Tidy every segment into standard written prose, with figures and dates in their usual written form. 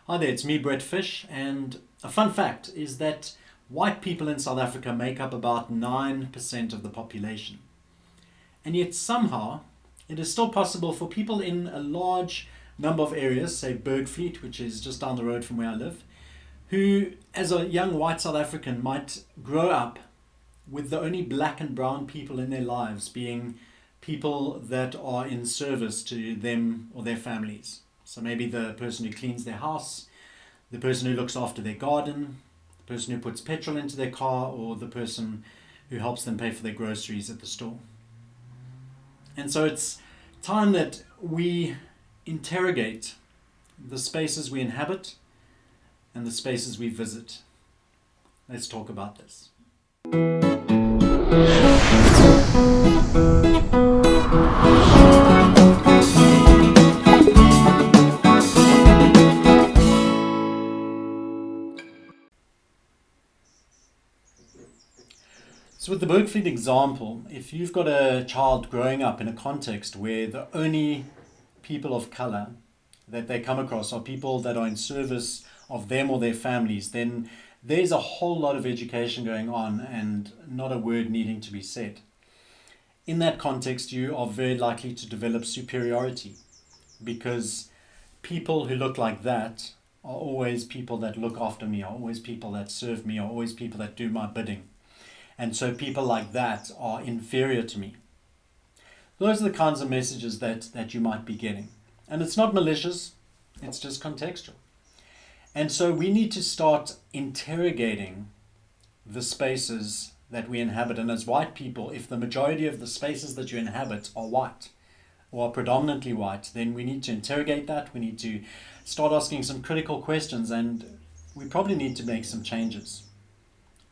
Hi there, it's me, Brett Fish, and a fun fact is that white people in South Africa make up about 9% of the population. And yet somehow it is still possible for people in a large number of areas, say Bergfleet, which is just down the road from where I live, who as a young white South African might grow up with the only black and brown people in their lives being people that are in service to them or their families. So maybe the person who cleans their house, the person who looks after their garden, the person who puts petrol into their car, or the person who helps them pay for their groceries at the store. And so it's time that we interrogate the spaces we inhabit and the spaces we visit. Let's talk about this. So with the Bergfleet example, if you've got a child growing up in a context where the only people of color that they come across are people that are in service of them or their families, then there's a whole lot of education going on and not a word needing to be said. In that context, you are very likely to develop superiority because people who look like that are always people that look after me, are always people that serve me, are always people that do my bidding. And so people like that are inferior to me. Those are the kinds of messages that you might be getting. And it's not malicious, it's just contextual. And so we need to start interrogating the spaces that we inhabit. And as white people, if the majority of the spaces that you inhabit are white or are predominantly white, then we need to interrogate that. We need to start asking some critical questions, and we probably need to make some changes.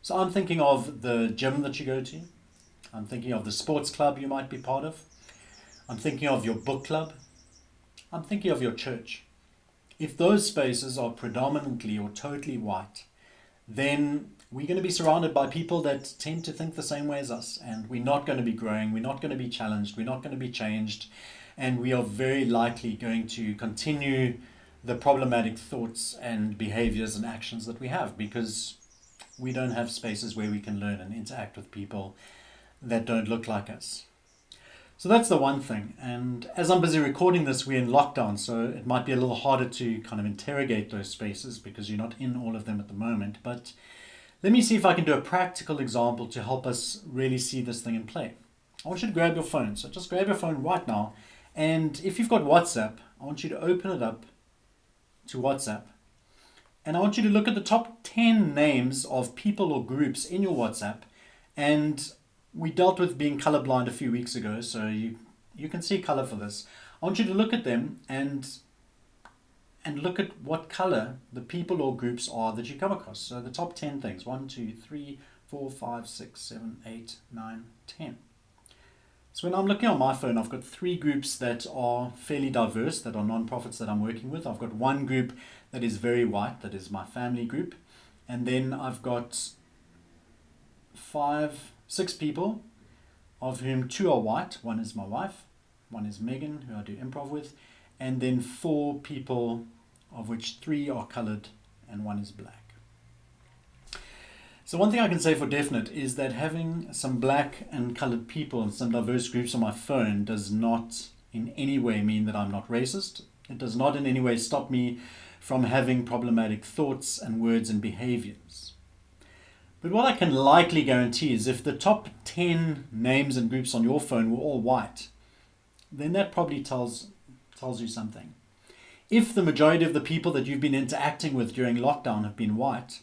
So I'm thinking of the gym that you go to. I'm thinking of the sports club you might be part of. I'm thinking of your book club. I'm thinking of your church. If those spaces are predominantly or totally white, then we're going to be surrounded by people that tend to think the same way as us, and we're not going to be growing, we're not going to be challenged, we're not going to be changed, and we are very likely going to continue the problematic thoughts and behaviors and actions that we have because we don't have spaces where we can learn and interact with people that don't look like us. So that's the one thing. And as I'm busy recording this, we're in lockdown, so it might be a little harder to kind of interrogate those spaces because you're not in all of them at the moment. But let me see if I can do a practical example to help us really see this thing in play. I want you to grab your phone. So just grab your phone right now. And if you've got WhatsApp, I want you to open it up to WhatsApp. And I want you to look at the top 10 names of people or groups in your WhatsApp. And we dealt with being colorblind a few weeks ago, so you can see color for this. I want you to look at them and look at what color the people or groups are that you come across. So the top 10 things, 1, 2, 3, 4, 5, 6, 7, 8, 9, 10. So when I'm looking on my phone, I've got 3 groups that are fairly diverse, that are non-profits that I'm working with. I've got one group that is very white, that is my family group. And then I've got 6 people, of whom 2 are white. One is my wife, one is Megan, who I do improv with, and then 4 people, of which 3 are colored and 1 is black. So one thing I can say for definite is that having some black and colored people and some diverse groups on my phone does not in any way mean that I'm not racist. It does not in any way stop me from having problematic thoughts and words and behaviors. But what I can likely guarantee is if the top 10 names and groups on your phone were all white, then that probably tells you something. If the majority of the people that you've been interacting with during lockdown have been white,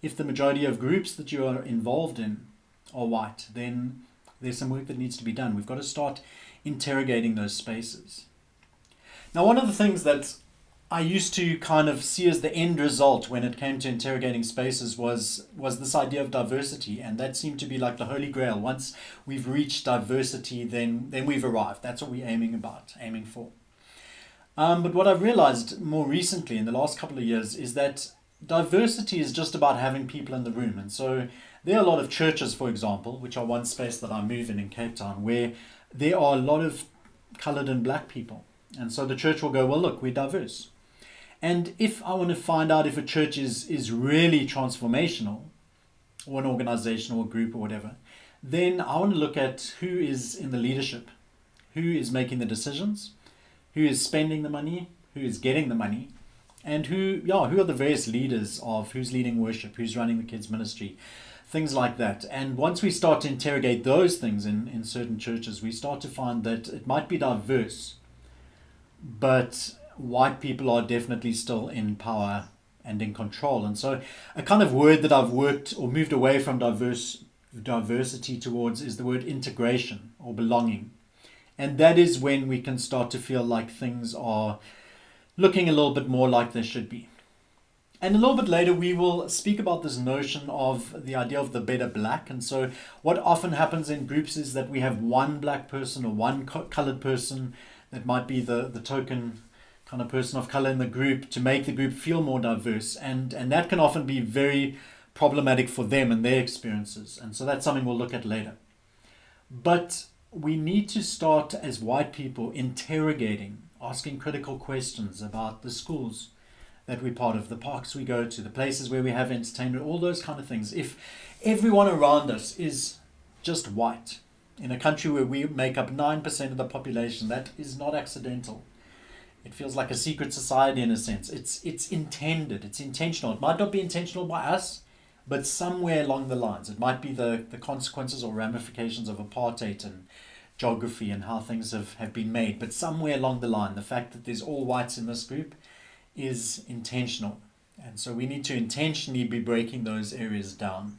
if the majority of groups that you are involved in are white, then there's some work that needs to be done. We've got to start interrogating those spaces. Now, one of the things that I used to kind of see as the end result when it came to interrogating spaces was this idea of diversity, and that seemed to be like the holy grail. Once we've reached diversity, then we've arrived. That's what we're aiming for. But what I've realized more recently in the last couple of years is that diversity is just about having people in the room. And so there are a lot of churches, for example, which are one space that I move in Cape Town, where there are a lot of colored and black people. And so the church will go, well, look, we're diverse. And if I want to find out if a church is really transformational, or an organization or a group or whatever, then I want to look at who is in the leadership, who is making the decisions, who is spending the money, who is getting the money, and who are the various leaders of who's leading worship, who's running the kids' ministry, things like that. And once we start to interrogate those things in certain churches, we start to find that it might be diverse, but white people are definitely still in power and in control. And so a kind of word that I've worked or moved away from diversity towards is the word integration or belonging. And that is when we can start to feel like things are looking a little bit more like they should be. And a little bit later, we will speak about this notion of the idea of the better black. And so what often happens in groups is that we have one black person or one colored person that might be the token kind of person of color in the group to make the group feel more diverse. And that can often be very problematic for them and their experiences. And so that's something we'll look at later. But we need to start as white people interrogating, asking critical questions about the schools that we're part of, the parks we go to, the places where we have entertainment, all those kind of things. If everyone around us is just white, in a country where we make up 9% of the population, that is not accidental. It feels like a secret society in a sense. It's intended, it's intentional. It might not be intentional by us, but somewhere along the lines. It might be the consequences or ramifications of apartheid and geography and how things have been made. But somewhere along the line, the fact that there's all whites in this group is intentional. And so we need to intentionally be breaking those areas down.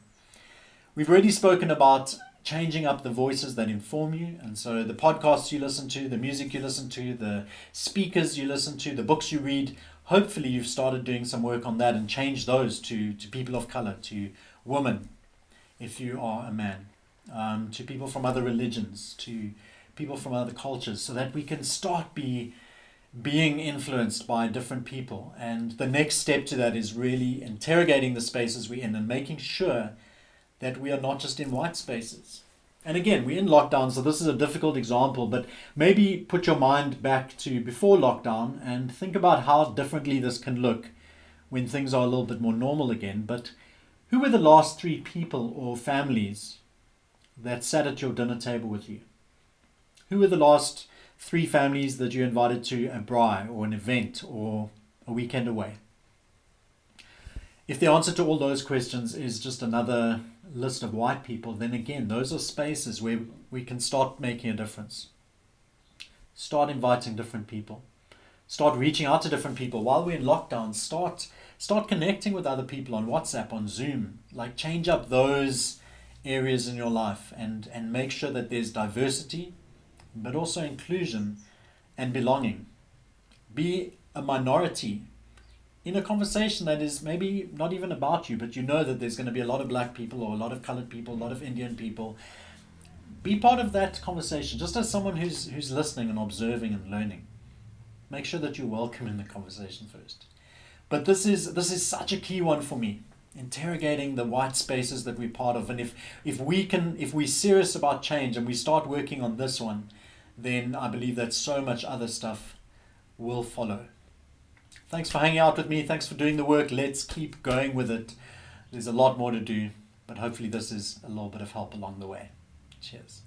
We've already spoken about changing up the voices that inform you. And so the podcasts you listen to, the music you listen to, the speakers you listen to, the books you read, hopefully you've started doing some work on that and changed those to people of color, to women, if you are a man, to people from other religions, to people from other cultures, so that we can start being influenced by different people. And the next step to that is really interrogating the spaces we're in and making sure that we are not just in white spaces. And again, we're in lockdown, so this is a difficult example, but maybe put your mind back to before lockdown and think about how differently this can look when things are a little bit more normal again. But who were the last 3 people or families that sat at your dinner table with you? Who were the last 3 families that you invited to a braai or an event or a weekend away? If the answer to all those questions is just another list of white people, then again, those are spaces where we can start making a difference. Start inviting different people. Start reaching out to different people. While we're in lockdown, start connecting with other people on WhatsApp, on Zoom. Like, change up those areas in your life and make sure that there's diversity, but also inclusion and belonging. Be a minority in a conversation that is maybe not even about you, but you know that there's going to be a lot of black people or a lot of colored people, a lot of Indian people. Be part of that conversation, just as someone who's listening and observing and learning. Make sure that you're welcome in the conversation first. But this is such a key one for me. Interrogating the white spaces that we're part of. And if we're serious about change and we start working on this one, then I believe that so much other stuff will follow. Thanks for hanging out with me. Thanks for doing the work. Let's keep going with it. There's a lot more to do, but hopefully this is a little bit of help along the way. Cheers.